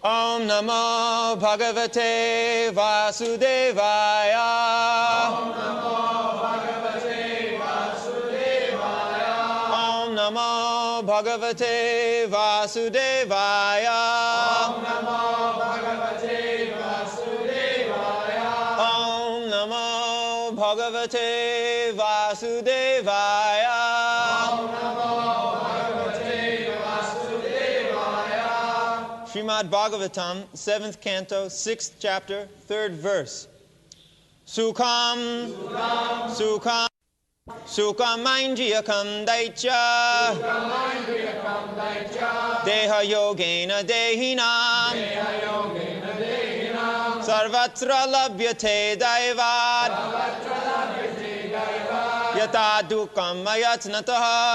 Om Namo Bhagavate Vasudevaya. Om Namo Bhagavate Vasudevaya. Om Namo Bhagavate Vasudevaya. Om Namo Bhagavate Vasudevaya. Om Namo Bhagavate Vasudevaya. Om Namo Bhagavate Vasudevaya. Srimad Bhagavatam, 7th canto, 6th chapter, 3rd verse. Sukham, Sukham, Sukham Indriyakam Daicha, Deha Yogena Dehinam, Sarvatra Labhyate Daivad, Yata Dukam Mayatnataha.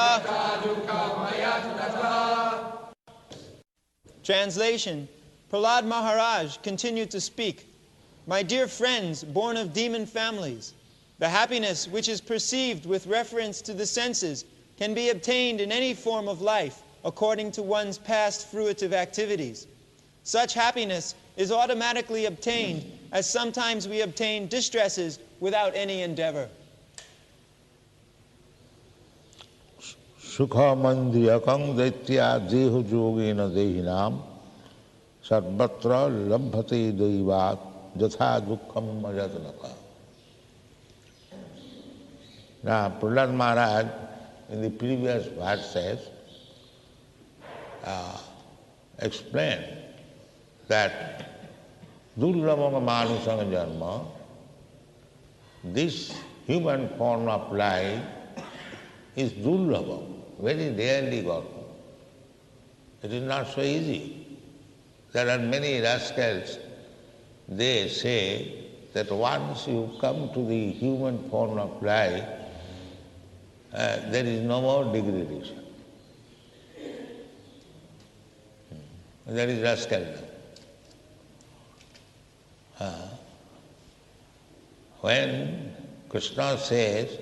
Translation. Prahlad Maharaj continued to speak. My dear friends, born of demon families, the happiness which is perceived with reference to the senses can be obtained in any form of life according to one's past fruitive activities. Such happiness is automatically obtained, as sometimes we obtain distresses without any endeavor. Sukhamandriyakam daitya dehu yogena dehinam sarvatra labhate daivat jatha dukkham ajatnaka. Now, Prahlad Maharaj in the previous verses explained that Durlabhanga Manusanga Janma, this human form of life is Durlabha, very rarely got. It is not so easy. There are many rascals, they say that once you come to the human form of life, there is no more degradation. That is rascalism. When Krishna says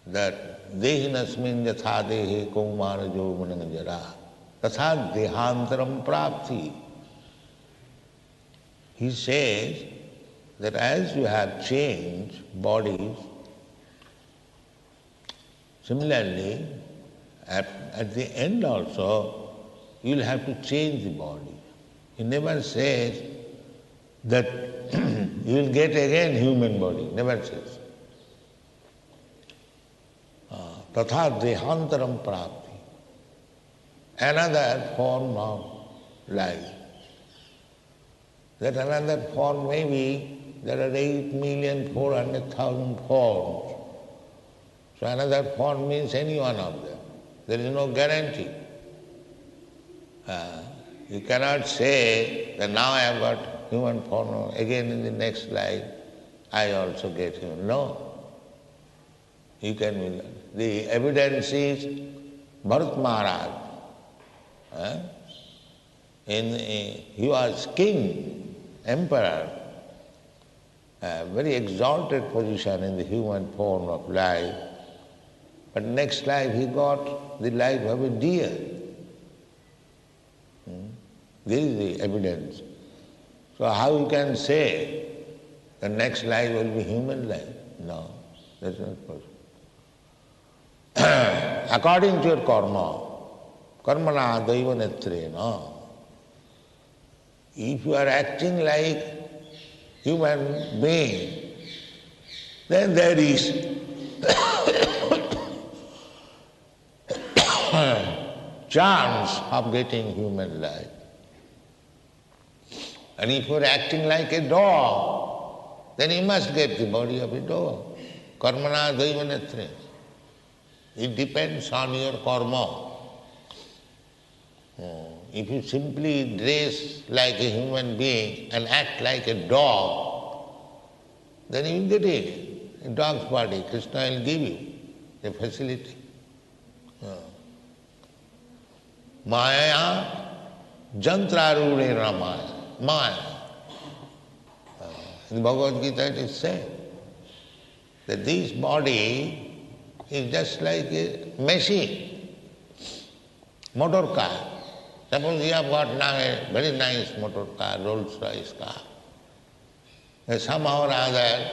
that dehinasmin yatha dehe kaumara jovana jara tatha dehantaram prapti, he says that as you have changed bodies, similarly, at the end also, you will have to change the body. He never says that you will get again human body, never says. Tatha dehantaram prapti, another form of life. That another form may be, there are 8,400,000 forms. So another form means any one of them. There is no guarantee. You cannot say that now I have got human form, again in the next life I also get human. No. You can, the evidence is Bharat Maharaj. He was king, emperor, a very exalted position in the human form of life. But next life he got the life of a deer. This is the evidence. So how you can say the next life will be human life? No, that's not possible. According to your karma, karmana daiva netrena, if you are acting like human being, then there is chance of getting human life. And if you are acting like a dog, then you must get the body of a dog. Karmana daiva netrena. It depends on your karma. If you simply dress like a human being and act like a dog, then you will get a dog's body. Krishna will give you a facility. Maya jantrarudena maya. Maya. In Bhagavad Gita it is said that this body is just like a machine, motor car. Suppose you have got now a very nice motor car, Rolls Royce car. And somehow or other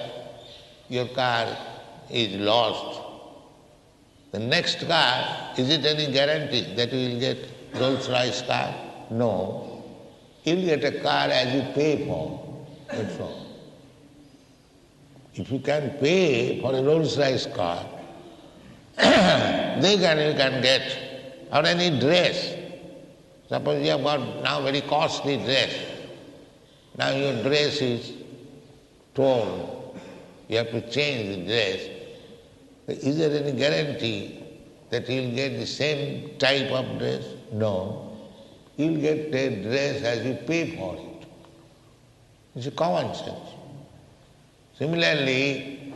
your car is lost. The next car, is it any guarantee that you will get Rolls Royce car? No. You will get a car as you pay for. That's all. If you can pay for a Rolls Royce car, then you can get, or any dress. Suppose you have got now very costly dress. Now your dress is torn. You have to change the dress. Is there any guarantee that you will get the same type of dress? No. You will get a dress as you pay for it. It's a common sense. Similarly,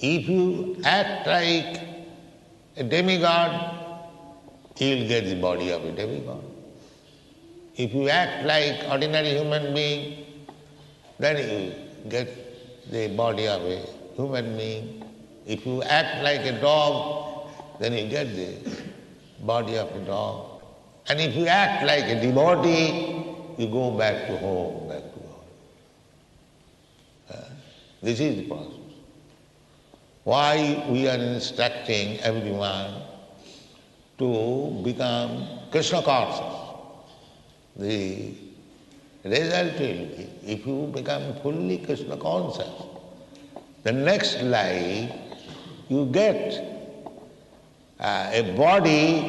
if you act like a demigod, you will get the body of a demigod. If you act like ordinary human being, then you get the body of a human being. If you act like a dog, then you get the body of a dog. And if you act like a devotee, you go back to home, back to God. This is the process. Why we are instructing everyone to become Krishna conscious. The result will be, if you become fully Krishna conscious, the next life you get a body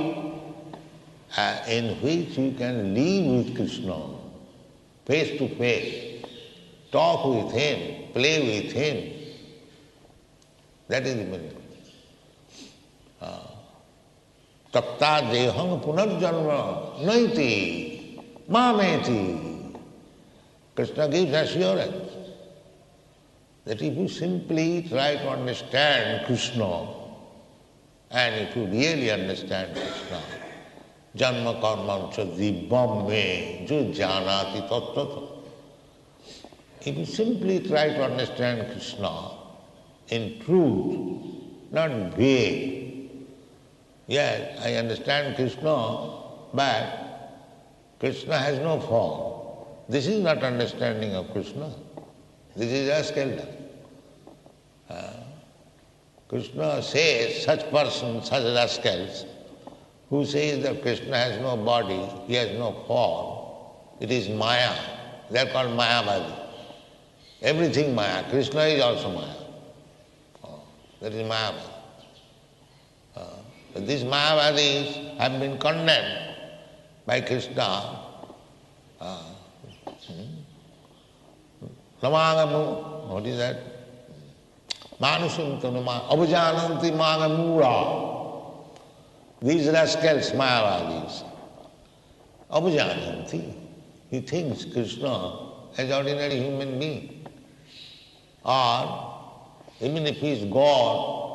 in which you can live with Krishna, face to face, talk with him, play with him. That is the benefit. Tatta deham punarjanma naiti mameti. Krishna gives assurance that if you simply try to understand Krishna, and if you really understand Krishna, janma karmancha dibbam me jo janati tattva. If you simply try to understand Krishna in truth, not vague. Yes, I understand Krishna, but Krishna has no form. This is not understanding of Krishna. This is rascaldom. Krishna says such persons, such rascals, who says that Krishna has no body, he has no form, it is Maya. They are called Mayavada. Everything Maya. Krishna is also Maya. That is Mayavada. But these Mayavadis have been condemned by Krishna. Namagamu, what is that? Manusam tanuma, abhajananti magamura. These rascals, Mayavadis, abhajananti. He thinks Krishna as ordinary human being. Or even if he is God,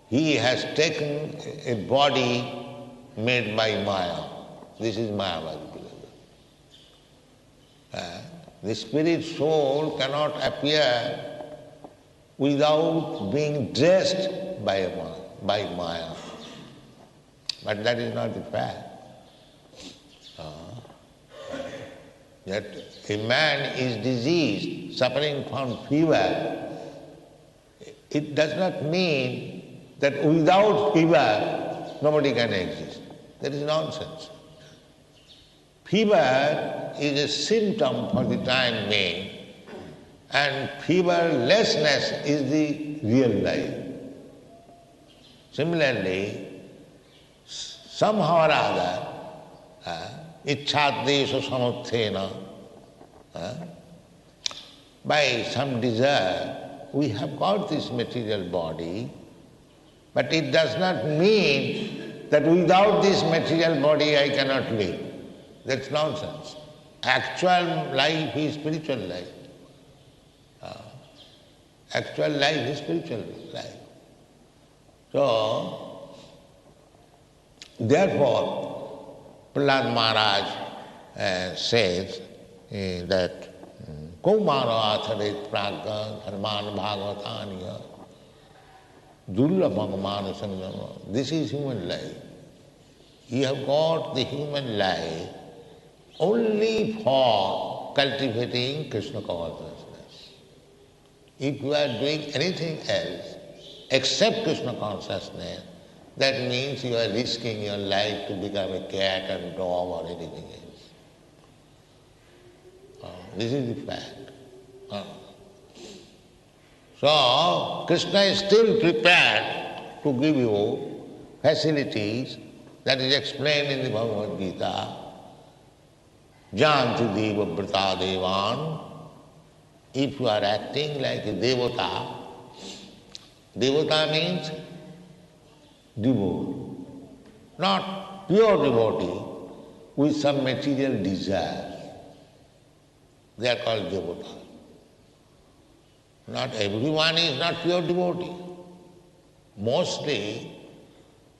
he has taken a body made by Maya. This is Mayavada. The spirit soul cannot appear without being dressed by Maya. But that is not the fact. That a man is diseased, suffering from fever, it does not mean that without fever nobody can exist. That is nonsense. Fever is a symptom for the time being, and feverlessness is the real life. Similarly, somehow or other, ichchadesha samuthena, by some desire, we have got this material body, but it does not mean that without this material body I cannot live. That's nonsense. Actual life is spiritual life. Actual life is spiritual life. So, therefore, Prahlad Maharaj says that Kaumara atharet pragga dharman bhagavataniya dullabham manasam. This is human life. You have got the human life only for cultivating Krishna consciousness. If you are doing anything else except Krishna consciousness, that means you are risking your life to become a cat and dog or anything else. This is the fact. So, Krishna is still prepared to give you facilities that is explained in the Bhagavad Gita. Janti deva brata devan. If you are acting like a devata, devata means devotee, not pure devotee with some material desire. They are called devata. Not everyone is not pure devotee. Mostly,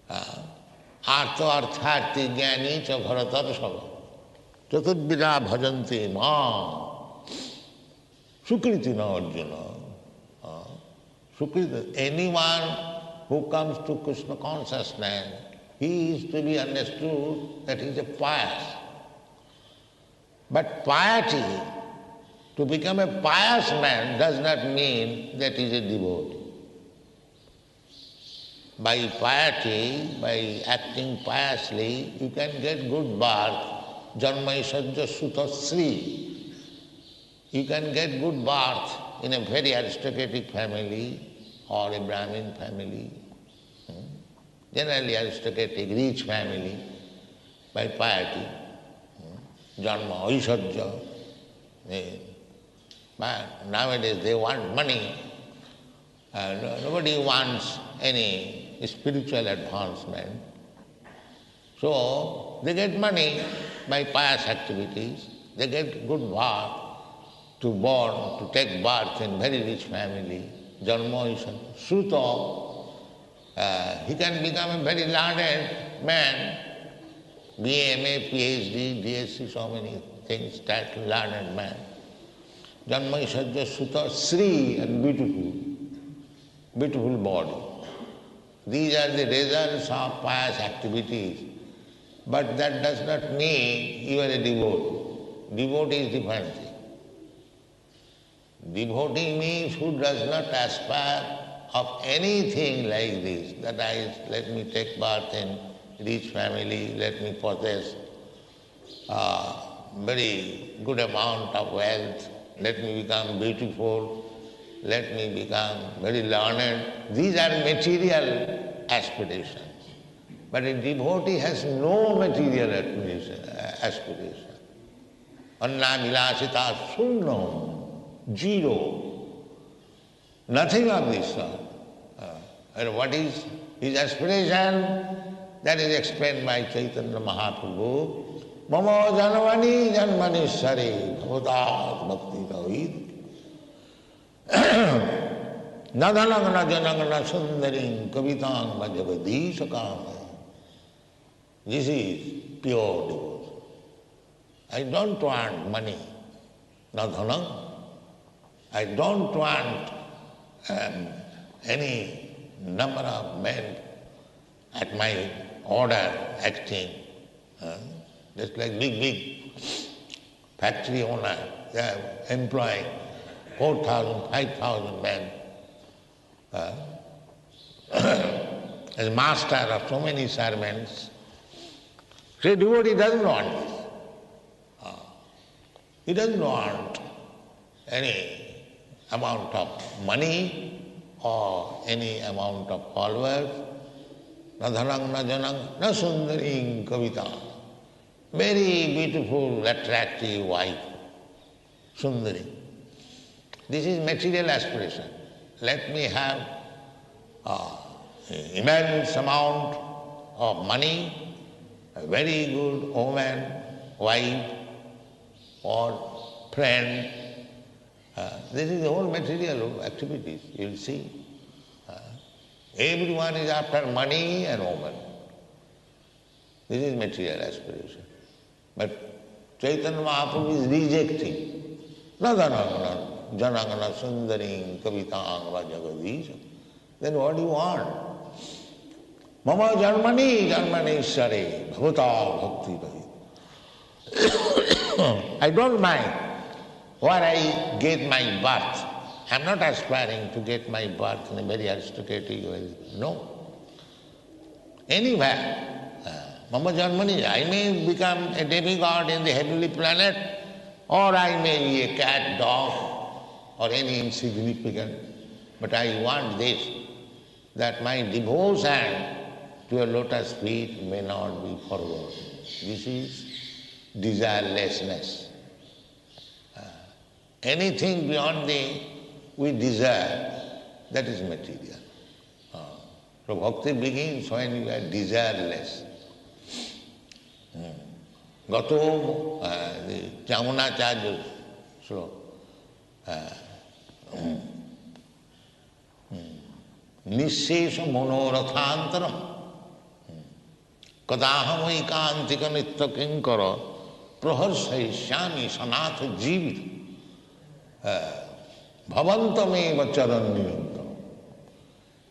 artha arthati jnani cha bharatar sava chatudvida bhajanti ma sukriti na arjuna. Sukriti, anyone who comes to Krishna consciousness, he is to be understood that he is a pious. But piety, to become a pious man does not mean that he is a devotee. By piety, by acting piously, you can get good birth, janma sajja suta sri. You can get good birth in a very aristocratic family or a Brahmin family, generally aristocratic, rich family, by piety. Janma aishajja. But nowadays they want money. Nobody wants any spiritual advancement. So they get money by pious activities. They get good birth to take birth in very rich family. Janma Sruta. He can become a very learned man. BA, MA, PhD, DSc, so many things, that learned man. Janma Sajja Sruta, Sri, and beautiful body. These are the results of pious activities. But that does not mean you are a devotee. Devotee is different thing. Devotee means who does not aspire of anything like this, that let me take birth in rich family, let me possess very good amount of wealth, let me become beautiful, let me become very learned. These are material aspirations. But a devotee has no material aspiration. Anna vilasita sunnam, zero. Nothing of this sort. And what is his aspiration? That is explained by Chaitanya Mahaprabhu. Mama janmani janmanishari bhavatat bhakti kavid. Nadhanang na janang na sundaring kavitang bhajavadishakam. This is pure devotion. I don't want money, nadhanang. I don't want any number of men at my order acting. Just like big factory owner, they are employing 4,000, 5,000 men. As master of so many servants. So devotee doesn't want this. He doesn't want any amount of money or any amount of followers. Na dhanang, na janang, na sundaring kavita. Very beautiful, attractive wife, sundari. This is material aspiration. Let me have immense amount of money, a very good woman, wife, or friend. This is the whole material activities, you'll see. Everyone is after money and woman. This is material aspiration. But Chaitanya Mahaprabhu is rejecting. Nadhanang janangana sundaring kavitang vajagadisha. Then what do you want? Mama Janmani Janmani Sare Bhavata Bhakti Rahi. I don't mind where I get my birth. I'm not aspiring to get my birth in a very aristocratic way. No. Anywhere. Mama Janmani, I may become a demigod in the heavenly planet, or I may be a cat, dog, or any insignificant. But I want this, that my devotion to your lotus feet may not be forgotten. This is desirelessness. Anything beyond the we desire, that is material. So bhakti begins when you are desireless. Gato, the Jamunacharya sloka. Nishesha monorathantaram kadaham ekantika nitya kinkara praharsayishyami sanatha jivita bhavantameva charanniyantam.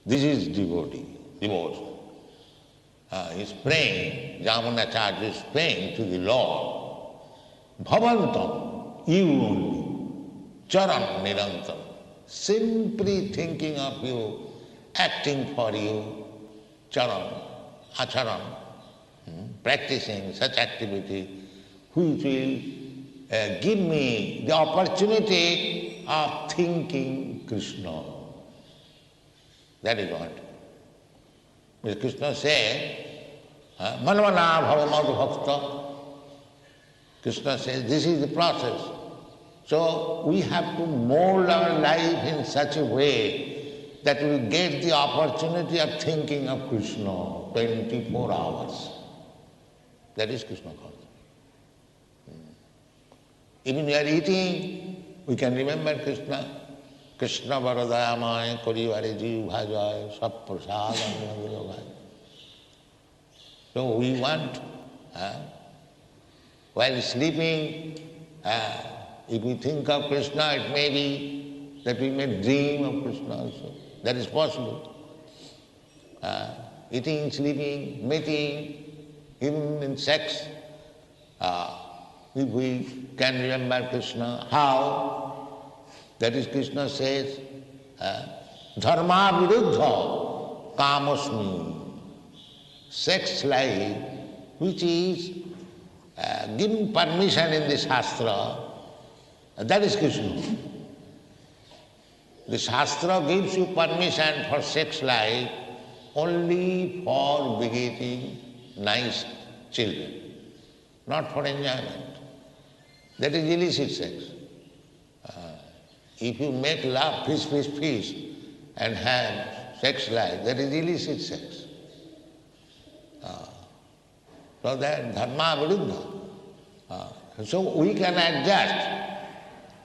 This is devotee, devotion. He's praying, Jamunacharya is praying to the Lord. Bhavantam, you only, charan nirantam, simply thinking of you, acting for you, charan, acharan, practicing such activity which will give me the opportunity of thinking Krishna. That is what. Because Krishna said, Manvana bhavamadu bhakta. Krishna says, this is the process. So we have to mold our life in such a way that we get the opportunity of thinking of Krishna 24 hours. That is Krishna consciousness. Even we are eating, we can remember Krishna. Krishna varadayamaya korivare jiv bhajaya sab prasadam. So we want, while sleeping, if we think of Krishna, it may be that we may dream of Krishna also. That is possible. Eating, sleeping, mating, even in sex, if we can remember Krishna, how? That is, Krishna says, dharma viruddha kamasmi. Sex life, which is given permission in the Shastra, that is Krishna. The Shastra gives you permission for sex life only for begetting nice children, not for enjoyment. That is illicit sex. If you make love, feast, and have sex life, that is illicit sex. So that dharma viruddha. So we can adjust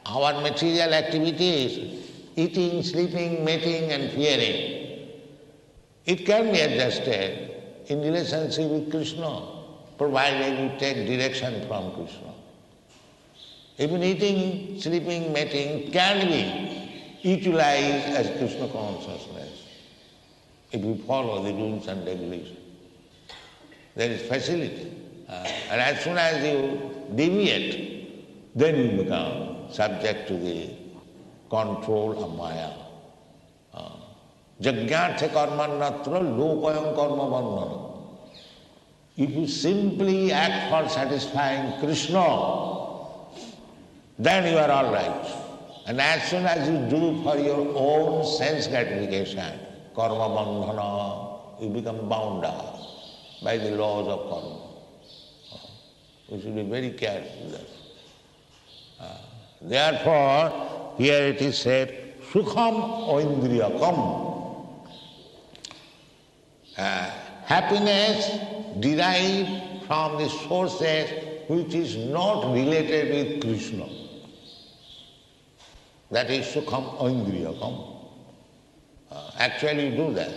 our material activities, eating, sleeping, mating and fearing. It can be adjusted in relationship with Krishna, provided you take direction from Krishna. Even eating, sleeping, mating can be utilized as Krishna consciousness if we follow the rules and regulations. There is facility. And as soon as you deviate, then you become subject to the control of Maya. Jagyartha karmanatra lokayam karma bandhana. If you simply act for satisfying Krishna, then you are all right. And as soon as you do for your own sense gratification, karma bandhana, you become bound up by the laws of karma. We should be very careful with that. Therefore, here it is said, sukham oindriyakam. Happiness derived from the sources which is not related with Krishna. That is sukham oindriyakam. Actually do that.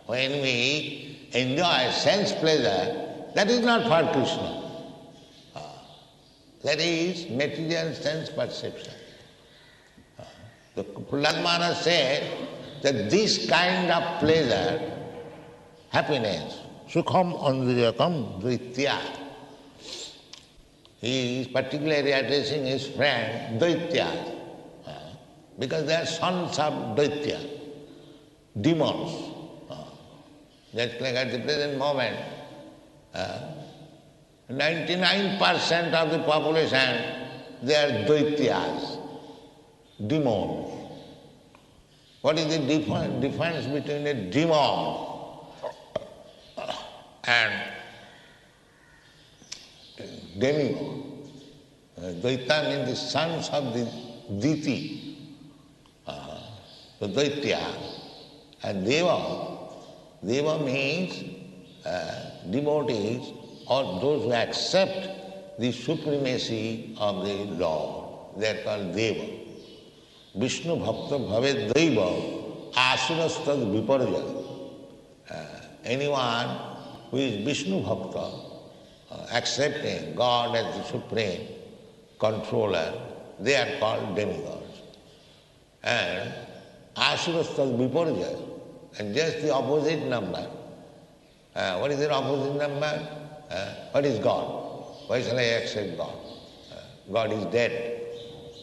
When we enjoy sense pleasure, that is not for Krishna. That is material sense perception. The Prahlad Maharaj said that this kind of pleasure happiness. Sukham andriyakam dvaitya. He is particularly addressing his friend Daitya, because they are sons of Daitya, demons. Just like at the present moment, 99% of the population, they are Daityas, demons. What is the difference between a demon and demigod? Daitya means the sons of the Diti, the Daitya, and Deva. Deva means devotees or those who accept the supremacy of the Lord. They are called Deva. Vishnu Bhakta Bhavet Deva Asurastad Viparja. Anyone who is Vishnu Bhakta, accepting God as the supreme controller, they are called demigods. And Asurastad Viparja, and just the opposite number. What is the opposite number? What is God? Why shall I accept God? God is dead.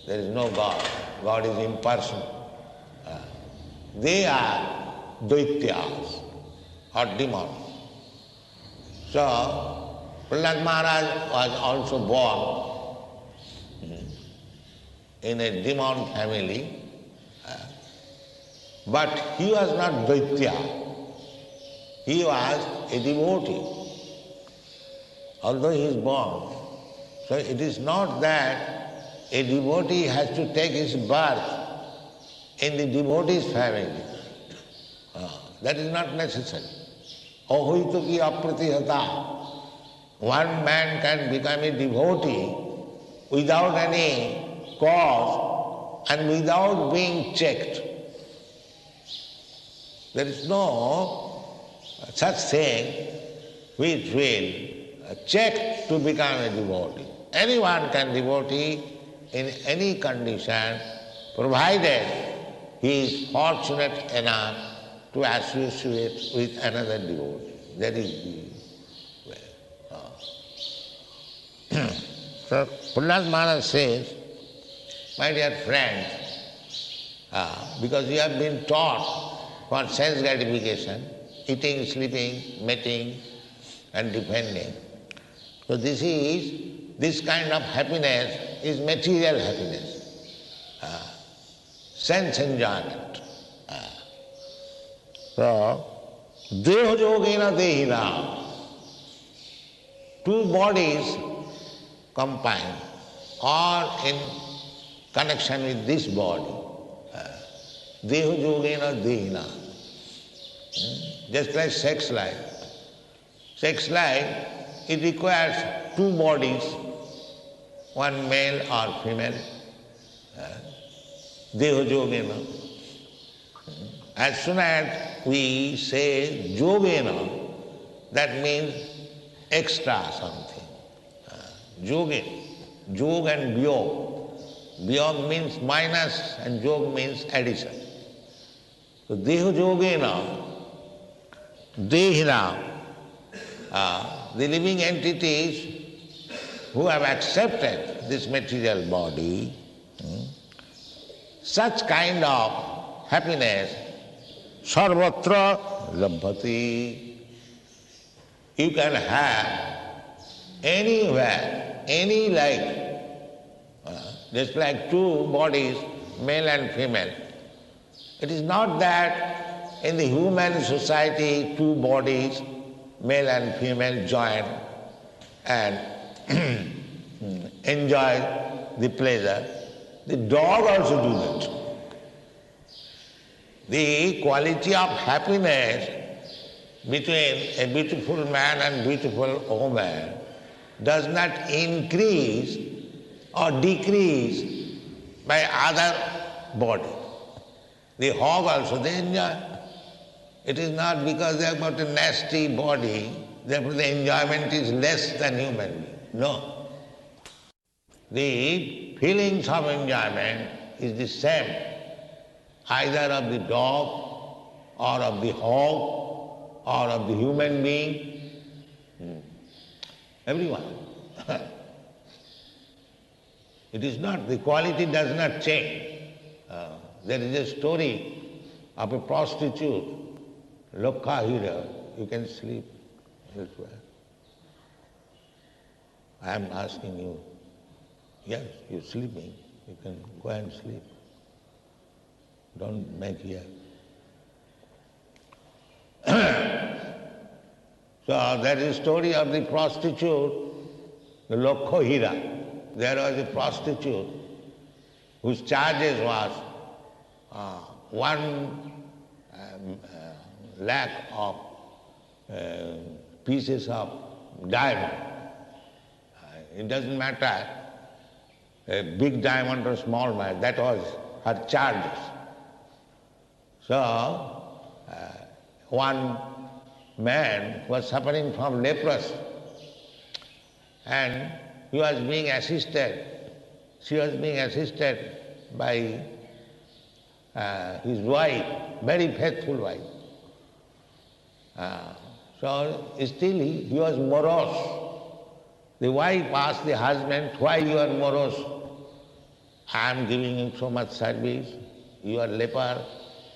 There is no God. God is impersonal. They are Daityas or demons. So, Prahlad Maharaj was also born in a demon family, but he was not Daitya. He was a devotee. Although he is born. So it is not that a devotee has to take his birth in the devotee's family. That is not necessary. Ahoito ki apratihata. One man can become a devotee without any cause and without being checked. There is no such thing which will check to become a devotee. Anyone can devotee in any condition, provided he is fortunate enough to associate with another devotee. That is the way. So Prahlad Maharaj says, my dear friend, because you have been taught for sense gratification, eating, sleeping, mating, and defending. So this kind of happiness is material happiness, sense enjoyment. So, deho yogena dehina, two bodies combined or in connection with this body. Deho yogena dehina. Just like sex life. Sex life, it requires two bodies, one male or female. Deho yogena. As soon as we say yogena, that means extra something. Yogin, yog and vyog. Vyog means minus and yog means addition. So deho yogena, dehina, the living entities who have accepted this material body, such kind of happiness, sarvatra labhati, you can have anywhere, any life, just like two bodies, male and female. It is not that in the human society two bodies, male and female, join and enjoy the pleasure. The dog also do that. The quality of happiness between a beautiful man and beautiful woman does not increase or decrease by other body. The hog also they enjoy. It is not because they have got a nasty body, therefore the enjoyment is less than human being. No. The feelings of enjoyment is the same, either of the dog or of the hog or of the human being. Everyone. It is not, the quality does not change. There is a story of a prostitute, Lokhahira. You can sleep elsewhere. I am asking you, yes, you're sleeping, you can go and sleep. Don't make here. So there is a story of the prostitute, the Lokhahira. There was a prostitute whose charges was 1 lakh of pieces of diamond. It doesn't matter, a big diamond or small diamond, that was her charges. So, one man was suffering from leprosy and he was being assisted, she was being assisted by his wife, very faithful wife. So still he was morose. The wife asked the husband, why you are morose? I am giving you so much service, you are leper,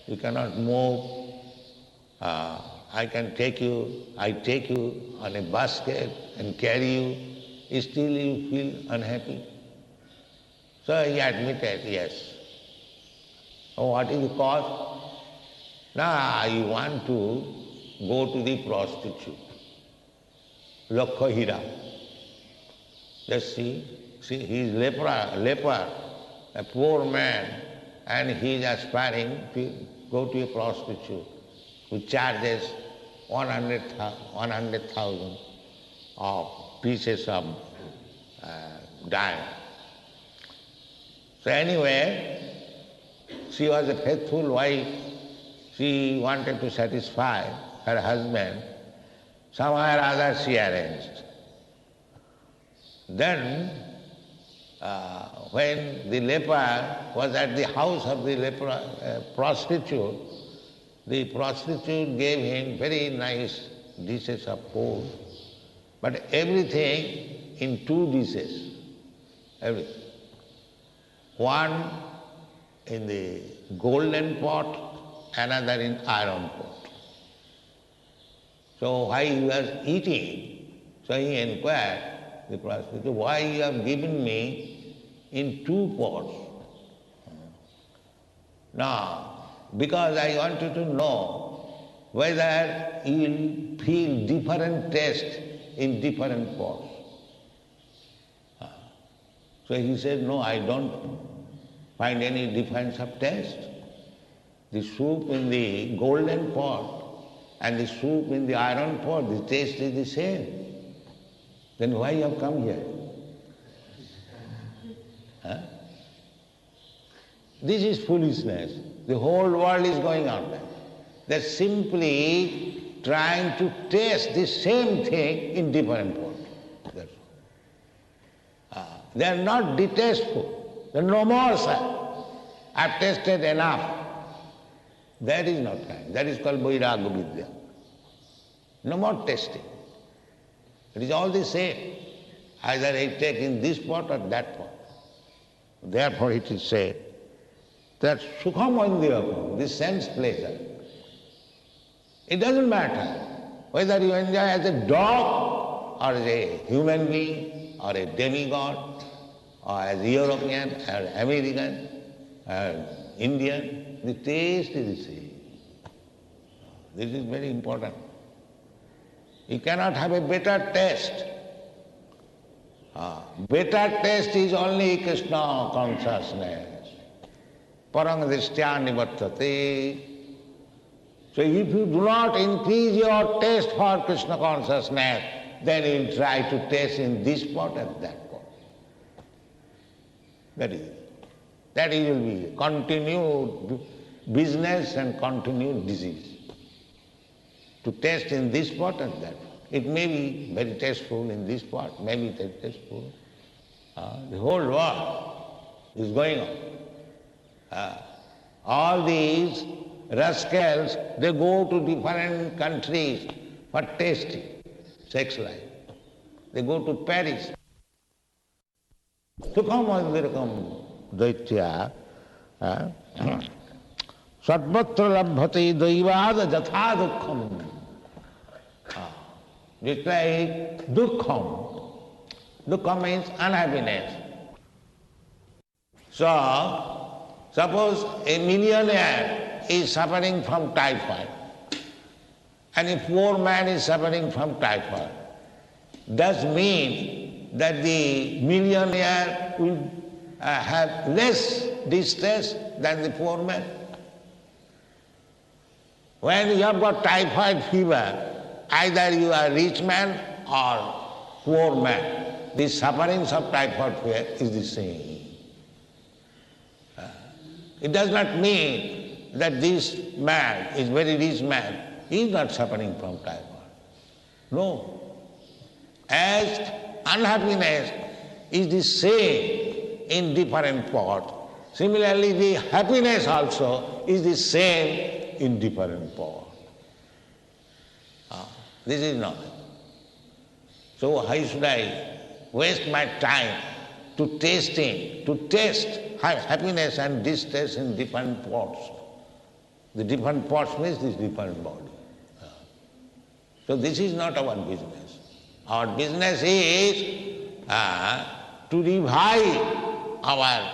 you cannot move. I take you on a basket and carry you, still you feel unhappy. So he admitted, yes. Oh, what is the cause? Now I want to go to the prostitute, Lokhahira. Just see, he is leper, a poor man, and he is aspiring to go to a prostitute who charges 100,000 of pieces of diamond. So anyway, she was a faithful wife. She wanted to satisfy her husband. Somehow or other she arranged. Then, when the leper was at the house of the prostitute, the prostitute gave him very nice dishes of food, but everything in 2 dishes, everything. One in the golden pot, another in iron pot. So while he was eating, so he inquired the prostitute, why you have given me in 2 pots? Now, because I wanted to know whether you will feel different taste in different pots. So he said, no, I don't find any difference of taste. The soup in the golden pot and the soup in the iron pot, the taste is the same. Then why you have come here? This is foolishness. The whole world is going on there. They're simply trying to taste the same thing in different pots. That's all. They are not detestful. They are no more, sir. I've tasted enough. That is not kind. That is called Vairagya Vidya. No more tasting. It is all the same. Either I take in this pot or that pot. Therefore it is said that Sukham Andiyapam, this sense pleasure, it doesn't matter whether you enjoy as a dog or as a human being or a demigod or as a European or American or Indian, the taste is the same. This is very important. You cannot have a better taste. Better taste is only Krishna consciousness. Parang drishtya nivartate. So if you do not increase your taste for Krishna consciousness, then you will try to taste in this pot and that pot. That is it. That will be continued business and continued disease. To taste in this pot and that pot. It may be very tasteful in this pot, maybe very tasteful. The whole world is going on. All these rascals, they go to different countries for tasting sex life. They go to Paris. Sukham andirakam daitya sarvatra labhate daivada jatha dukkham. Just like dukkham. Dukkham means unhappiness. So, suppose a millionaire is suffering from typhoid and a poor man is suffering from typhoid. Does mean that the millionaire will have less distress than the poor man? When you have got typhoid fever, either you are rich man or poor man, the sufferings of typhoid fever is the same. It does not mean that this man is very rich man, he is not suffering from typhoid. No. As unhappiness is the same in different parts, similarly the happiness also is the same in different parts. This is knowledge. So why should I waste my time to test happiness and distress in different parts? The different parts means this different body. So this is not our business. Our business is to revive our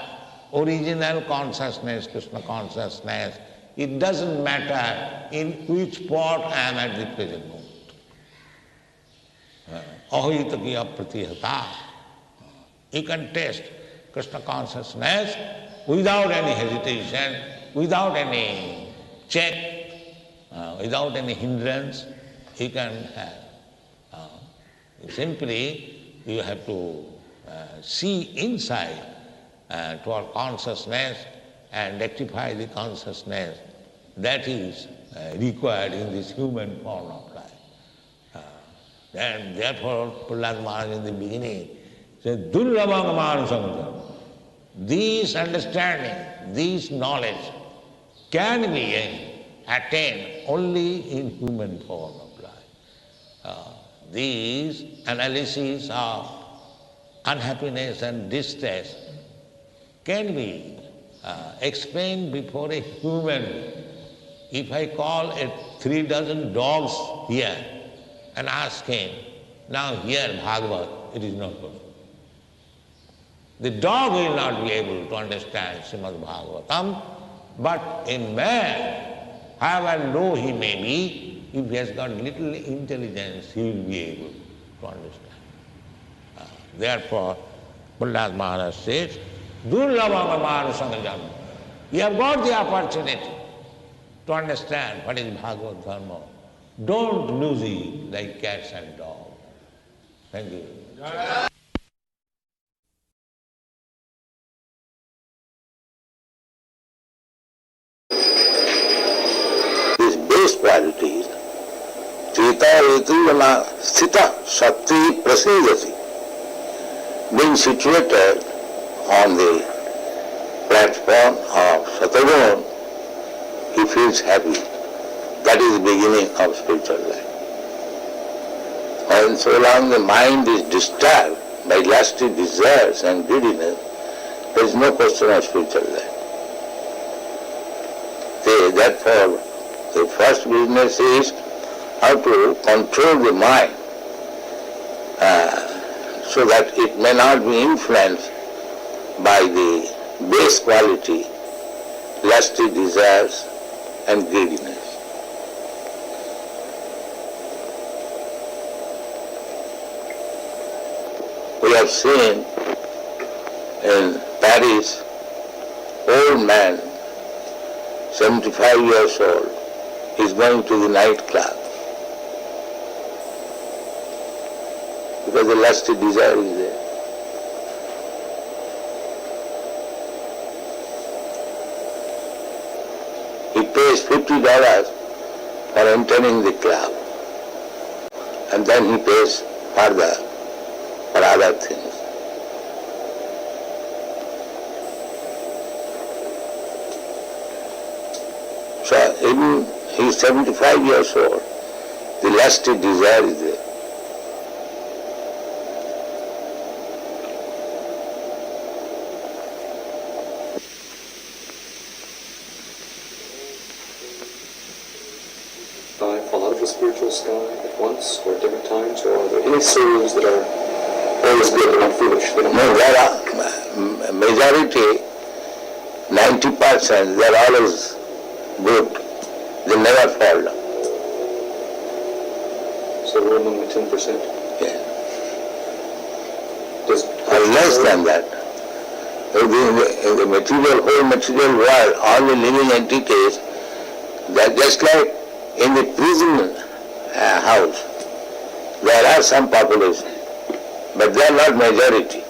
original consciousness, Krishna consciousness. It doesn't matter in which part I am at the present moment. Ahitakiya pratihata. You can test Krishna consciousness without any hesitation, without any check, without any hindrance. You can have. Simply, you have to see inside to our consciousness and rectify the consciousness that is required in this human form of life. And therefore, Prahlad Maharaj in the beginning said, Durlabham Manusangam. This understanding, this knowledge can be attained only in human form of life. These analyses of unhappiness and distress can be explained before a human being. If I call 3 dozen dogs here and ask him, now hear Bhagavad, it is not possible. The dog will not be able to understand Srimad Bhagavatam, but a man, however low he may be, if he has got little intelligence, he will be able to understand. Therefore, Prahlad Maharaj says, Durlabham Manusangam. You have got the opportunity to understand what is Bhagavad Dharma. Don't lose it like cats and dogs. Thank you. These base qualities, Trita Ritu Sthita Shakti Prasidati, being situated on the platform of Satagun, he feels happy. That is the beginning of spiritual life. And so long the mind is disturbed by lusty desires and greediness, there is no question of spiritual life. Therefore, the first business is how to control the mind so that it may not be influenced by the base quality, lusty desires and greediness. We have seen in Paris, old man, 75 years old, is going to the nightclub because the lusty desire is there. He pays $50 for entering the club, and then he pays further for other things. So even he is 75 years old, the lusty desire is there. Fall out of the spiritual sky at once or at different times, or are there any souls that are always good and not foolish? They don't No, there are majority, 90%, they are always good. They never fall down. So we're among the 10%. Yeah. Does Or less than that. In the material, whole material world, all the living entities, they are just like in the prison house. There are some population, but they are not majority.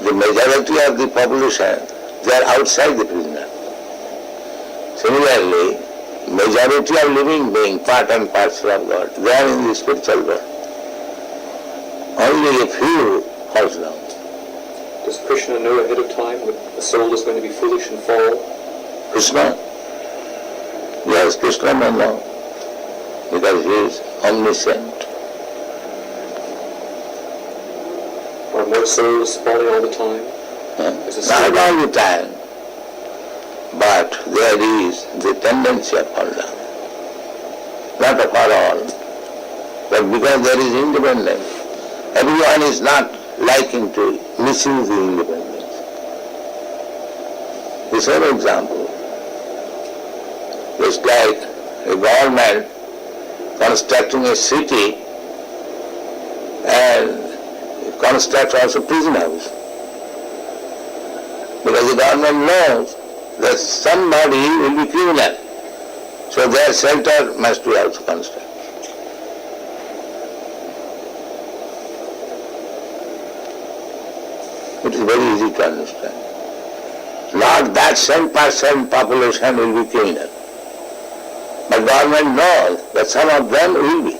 The majority of the population, they are outside the prison house. Similarly, majority of living beings, part and parcel of God, they are in the spiritual world. Only a few falls down. Does Krishna know ahead of time that a soul is going to be foolish and fall? Krishna? Yes, Krishna may know, because he is omniscient. Are more souls falling all the time? Is a Not soul- all the time, but there is the tendency of fall down. Not for all, but because there is independence. Everyone is not liking to misuse the independence. The same example. It's like a government constructing a city and constructs also prison house. Because the government knows that somebody will be criminal. So their shelter must be also constructed. It is very easy to understand. Not that 10% population will be criminal. But government knows that some of them will be.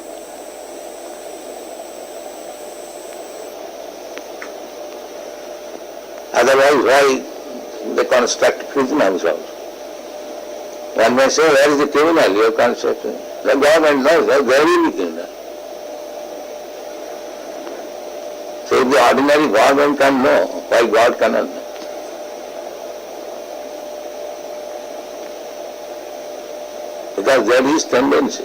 Otherwise, why they construct prison house also? One may say, where is the criminal you have constructed? The government knows that there will be criminal. So if the ordinary government can know, why God cannot know? Because there is tendency.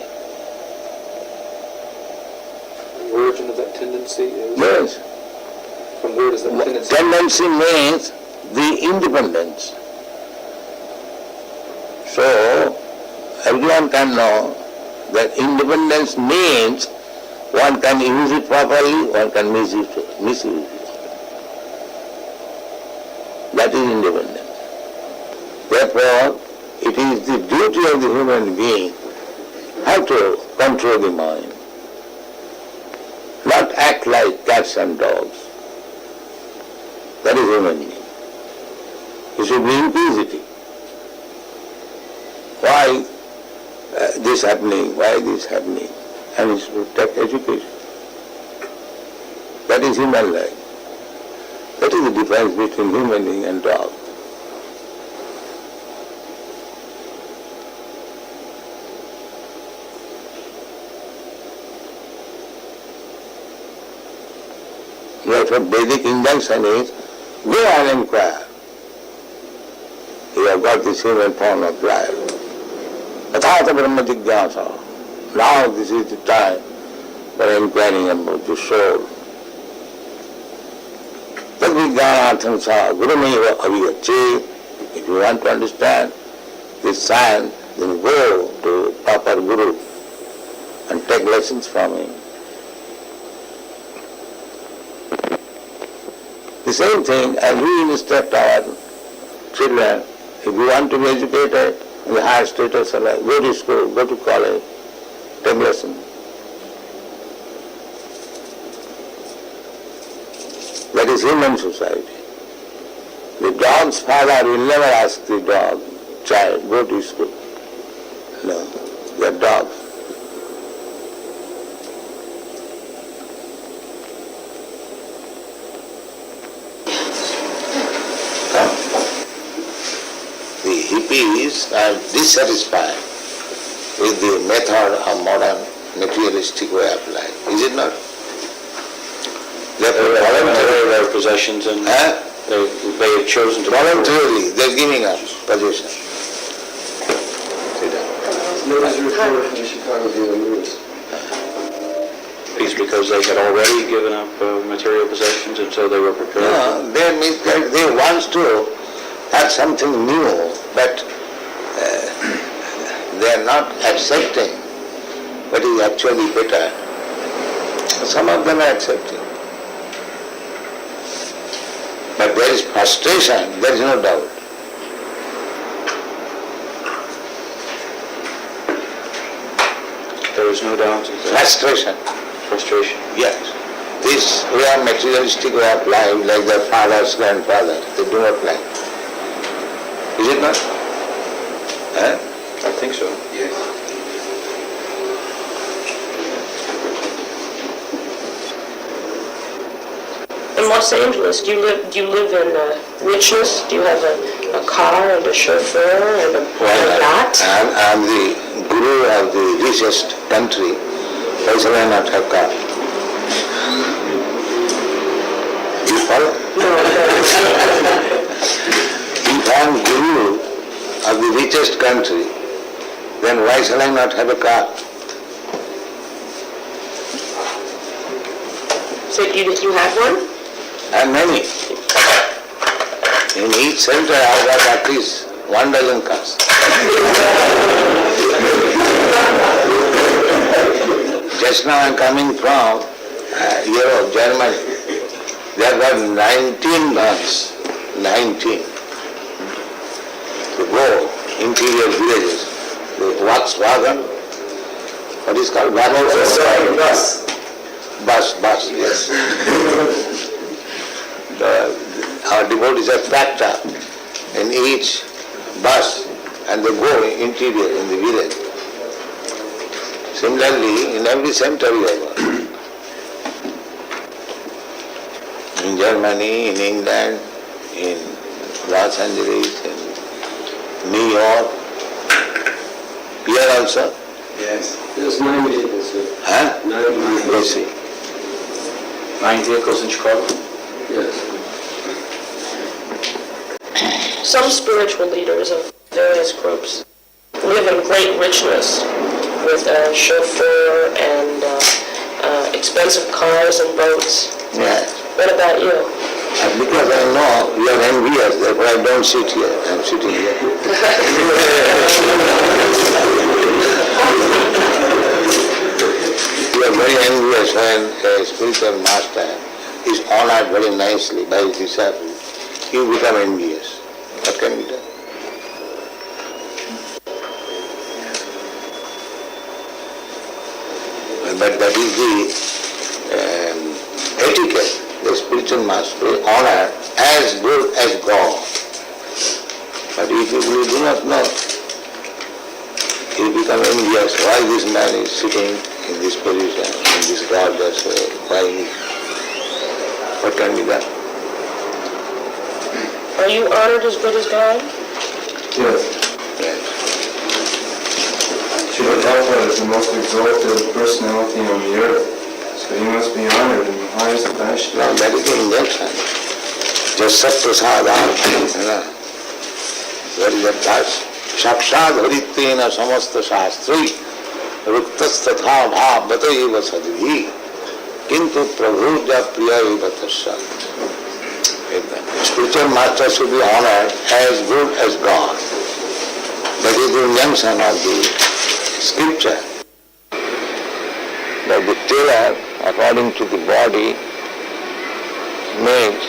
The origin of that tendency is? Yes. From where does that tendency? Tendency means the independence. So, everyone can know that independence means one can use it properly, one can misuse it. That is independence. Therefore, it is the duty of the human being how to control the mind, not act like cats and dogs. That is human being. He should be inquisitive. Why this happening? Why this happening? And he should take education. That is human life. That is the difference between human being and dog. Therefore, Vedic injunction is, go and inquire. You have got this human form of life. Tathata Brahma Jigyasa. Now this is the time for inquiring about the soul. Tad vijnanartham sa gurumeva avigachet. If you want to understand this science, then go to proper guru and take lessons from him. The same thing as we instruct our children, if you want to be educated in the higher status of life, go to school, go to college, take lesson. That is human society. The dog's father will never ask the dog, child, go to school. No, they are dogs. The is dissatisfied with the method of modern materialistic way of life. Is it not? Therefore, voluntarily their possessions and they have chosen to voluntarily they're giving up possessions. There was a report from the Chicago Daily News. It's because they had already given up material possessions and so they were prepared. No, they want to have something new, but they are not accepting what is actually better. Some of them are accepting. But there is frustration, there is no doubt. There is no doubt. Frustration. Frustration. Yes. This way of materialistic way of life, like their fathers, grandfathers, they do not like. Is it not? I think so. Yes. In Los Angeles, do you live in richness? Do you have a car and a chauffeur and a yacht? I'm the guru of the richest country. Why shall I not have car? You follow? If I'm guru of the richest country, then why shall I not have a car? So you have one? And many. In each center I got at least 1 dozen cars. Just now I'm coming from Europe, Germany. There were 19 months, 19, to go interior villages. The Volkswagen, what is called? Bus. Bus, yes. Our devotees have tractor in each bus and they go interior in the village. Similarly, in every center we have one. In Germany, in England, in Los Angeles, in New York, here also. Yes. There's 9 vehicles, sir. Huh? 9 vehicles. Let's see. 9 vehicles in Chicago? Yes. Some spiritual leaders of various groups live in great richness with a chauffeur and expensive cars and boats. Yes. What about you? And because I know you are envious, therefore I don't sit here. I'm sitting here. You are very envious when a spiritual master is honored very nicely by his disciples. You become envious. What can be done? But that is the etiquette. The spiritual master is honored as good as God. But if you do not know, you become envious. Why this man is sitting in this position, in this gorgeous way? Why he? What can be done? Are you honored as good as God? Yes. Yes. Srila Prabhupada is the most exalted personality on the earth, so he must be honored in the highest fashion. Now that is the injunction. Just Satyasadhan, what is that verse? Shakshad haritvena samasta shastri ruktastatha bhavata eva sadhi kintu prabhuja priya eva tasya. Spiritual master should be honored as good as God. That is the injunction of the scripture. That the tailor, according to the body, makes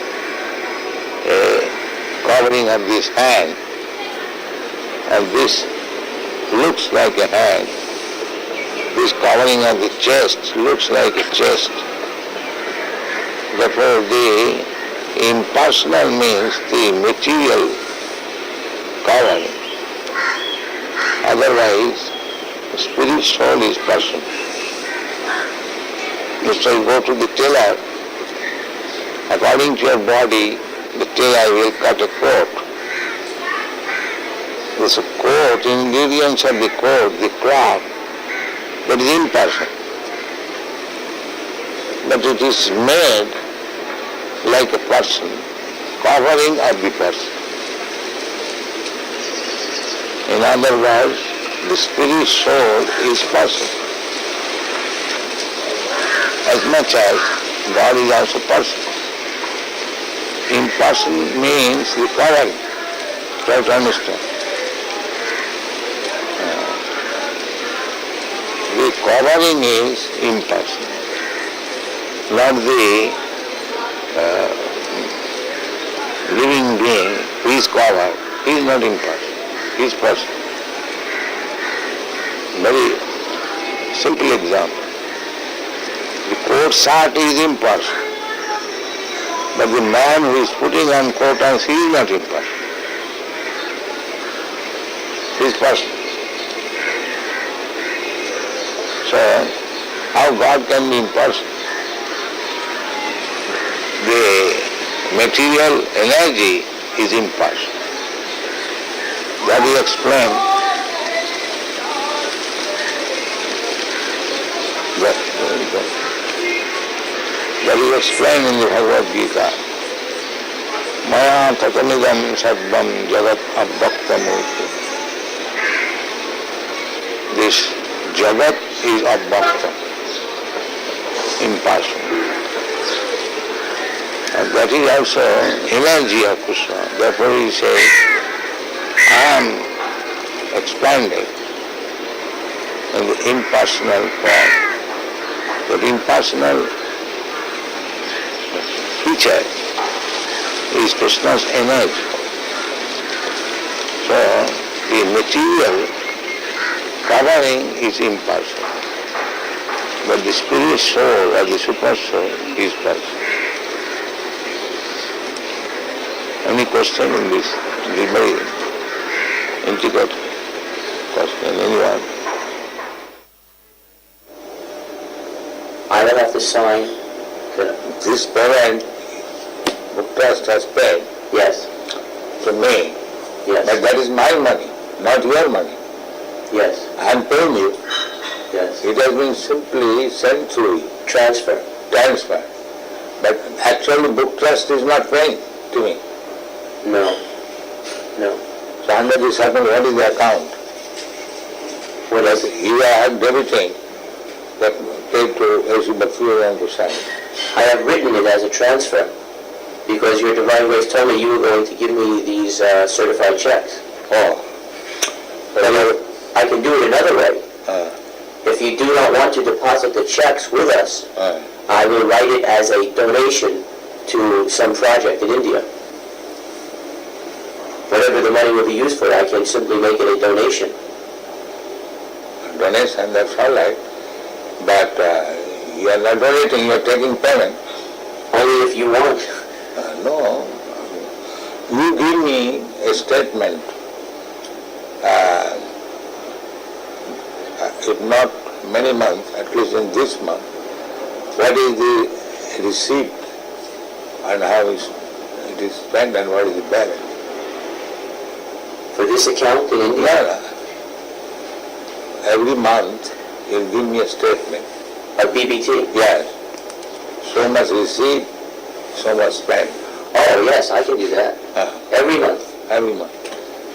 a covering of this hand, and this looks like a hand. This covering of the chest looks like a chest. Therefore, the impersonal means the material covering. Otherwise, the spirit soul is person. So you go to the tailor, according to your body, the tailor will cut a coat. This coat, ingredients of the coat, the cloth, that is impersonal. But it is made like a person, covering of the person. In other words, the spirit soul is person. As much as God is also person. Imperson means the covering. Try to understand. The covering is impersonal. Not the living being who is covered. He is not impersonal. He is person. Very simple example. The coat shirt is impersonal. But the man who is putting on coat and he is not impersonal. He is person. So, how God can be impersonal? The material energy is impersonal. That is explained. That is explained in the Bhagavad Gita. Maya tatamidam sarvam jagat abhaktamurti. This jagat is abhaktam, impersonal. And that is also energy of Krishna. Therefore he says, I am expanded in the impersonal form. That impersonal feature is Krishna's energy. So the material covering is impersonal. But the spirit soul or the super soul is personal. Any question in this? This very intricate question. Anyone? I will have to sign. This payment, book trust has paid. Yes. To me. Yes. But that is my money, not your money. Yes. I am paying you. Yes. It has been simply sent through you. Transfer. But actually book trust is not paying to me. No. No. So under this account, what is the account? What is it? You are debiting that paid to A.C. Bhaktivedanta Goswami. I have written it as a transfer because your Divine Grace told me you were going to give me these certified checks. Oh. But I can do it another way. If you do not want to deposit the checks with us, I will write it as a donation to some project in India. Whatever the money will be used for, I can simply make it a donation. Donation, that's all right. But you are not donating, you are taking payment. Only if you want. No. You give me a statement, if not many months, at least in this month, what is the receipt and how it is spent and what is the balance. For this account in India? No. Every month you give me a statement. A BBT? Yes. So much receipt, so much spent. Oh yes, I can do that. Every month. Every month.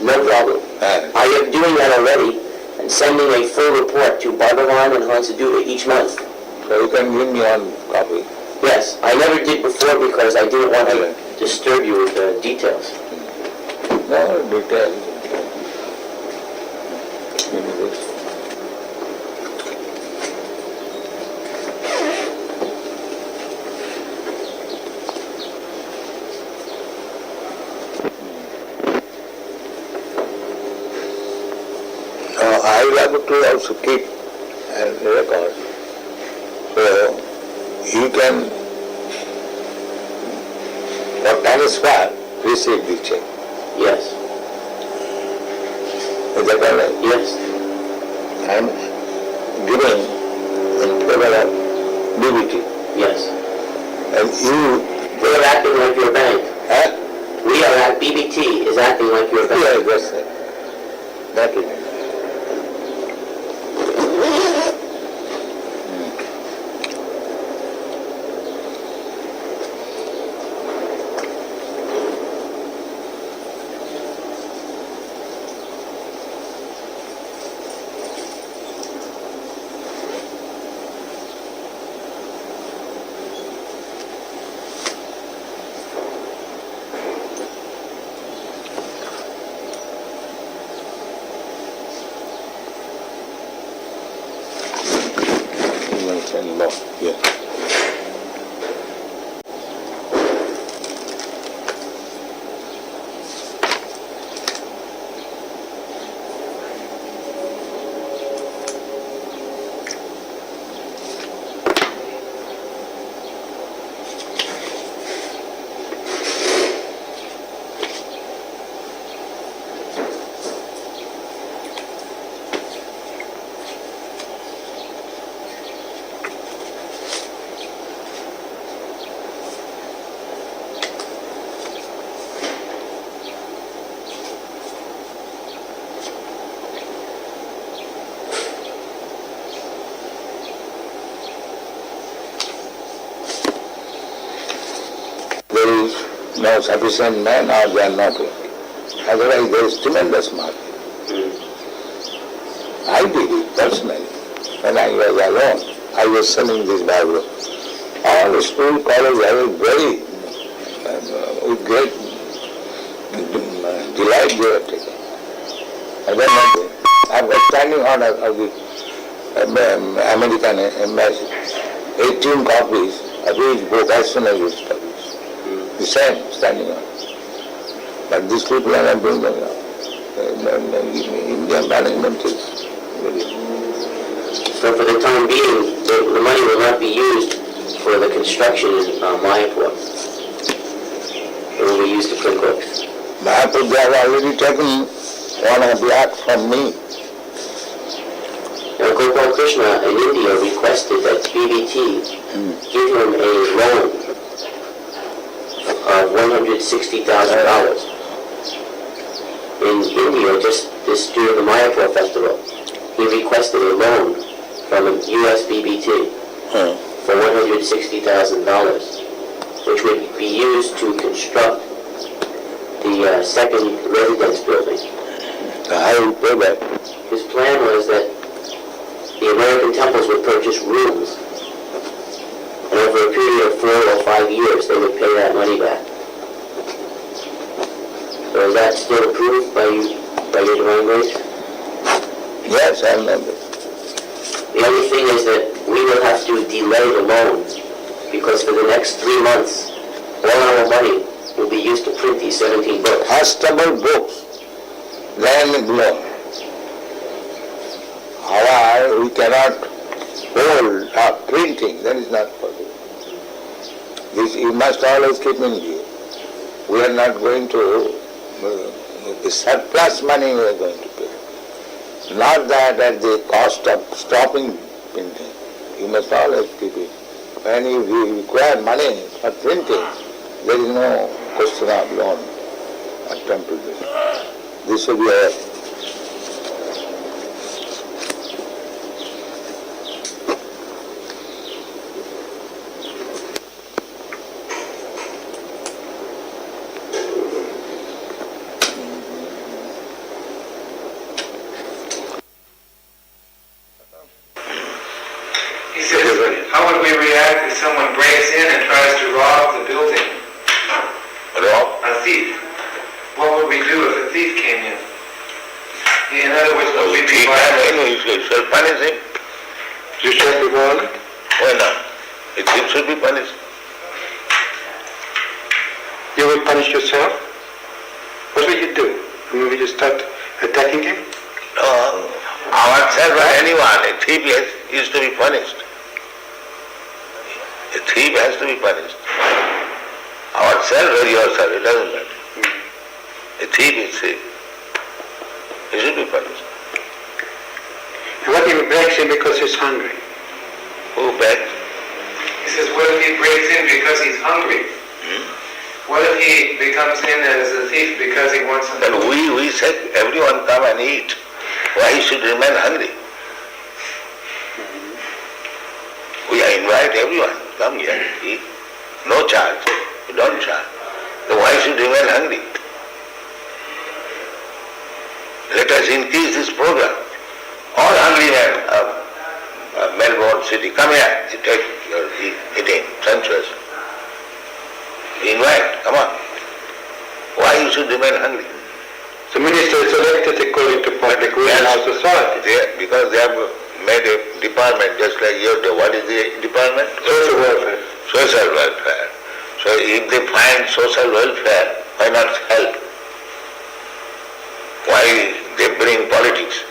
No problem. I am doing that already and sending a full report to Bhagavan and Hansaduta each month. So you can give me one copy. Yes, I never did before because I didn't want to disturb you with the details. No details. Give me this. I will have to also keep and record. So you can, for transfer, receive the check. Yes. Is that all right? Yes. I am giving in favor of DBT. Yes. And you, We are acting like your bank. huh? We are at BBT is acting like your bank. Yes, that's it. That is. Law. Yeah. There is no sufficient man or they are not working. Otherwise there is tremendous market. I did it personally. When I was alone, I was selling this Bhagavatam. All the school, college, I was very, with great delight they were taking. I don't know, I was standing order of the American embassy, 18 copies of each book as soon as it was published. The same, standing on. But these people are not doing that now. Indian management is very... So for the time being, the money will not be used for the construction in Mayapur. It will be used to print books. Mayapur, they have already taken 1 lakh from me. Now Gopal Krishna in India requested that BBT give him a loan of $160,000. In India, just this during the Mayapur festival, he requested a loan from a US BBT for $160,000, which would be used to construct the second residence building. I will pay that. His plan was that the American temples would purchase rooms, and over a period of 4 or 5 years, they would pay that money back. So is that still approved by your Divine Grace? Yes, I remember. The only thing is that we will have to delay the loan, because for the next 3 months, all our money will be used to print these 17 books. Customary books, then loan. However, we cannot hold up printing, that is not possible. This you must always keep in view. We are not going to, the surplus money we are going to pay. Not that at the cost of stopping printing. You must always keep it. When you require money for printing, there is no question of loan or temple business. This should be our... He says, how would we react if someone breaks in and tries to rob the building? Rob? A thief. What would we do if a thief came in? In other words, would we be violent? You shall punish him. You shall be violent? Why not? A thief should be punished. You will punish yourself? What will you do? Will you start attacking him? No, ourselves or anyone, a thief is to be punished. A thief has to be punished. Ourselves or yourself, it doesn't matter. A thief is thief. He should be punished. What if he breaks in because he's hungry? Who begs? He says, what if he breaks in because he's hungry? What if he becomes in as a thief because he wants something? Then we say, everyone come and eat. Why he should remain hungry? We invite everyone, come here, eat. No charge, we don't charge. So why should remain hungry? Let us increase this program. All hungry men of Melbourne city, come here, you take your eating, sensuous. Invite, come on. Why you should remain hungry? The minister is elected according to public will in our society. Because they have made a department just like you do. What is the department? Social welfare. Social welfare. So if they find social welfare, why not help? Why they bring politics?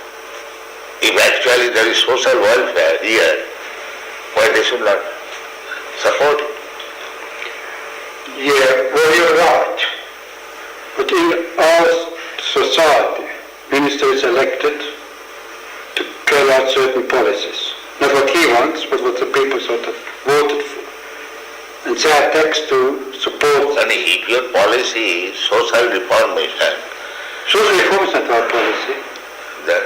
If actually there is social welfare here, why they should not support it? Yeah, well, you're right. But in our society, minister is elected to carry out certain policies. Not what he wants, but what the people sort of voted for. And they are taxed to support. And if your policy is social reformation, social reform is not our policy. then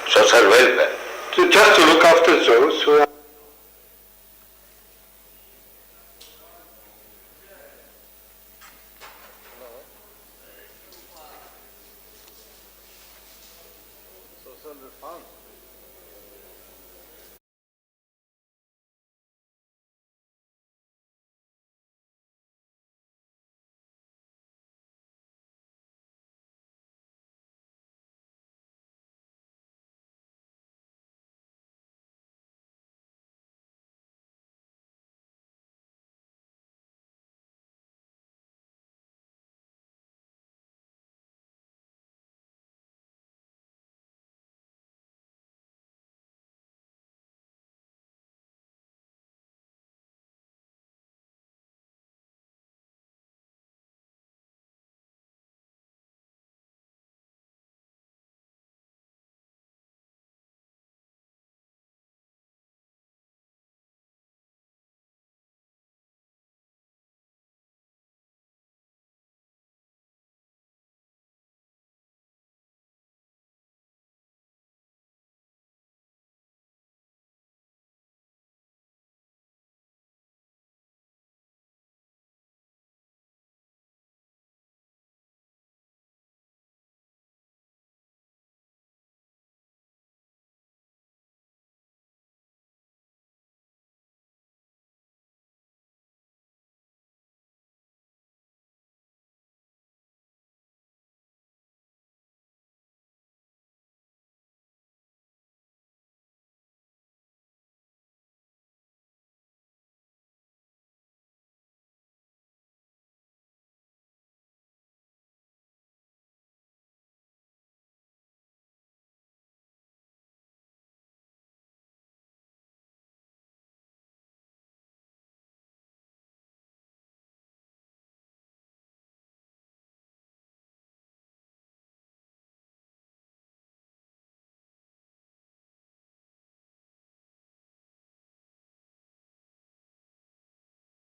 social welfare. So just to look after those who are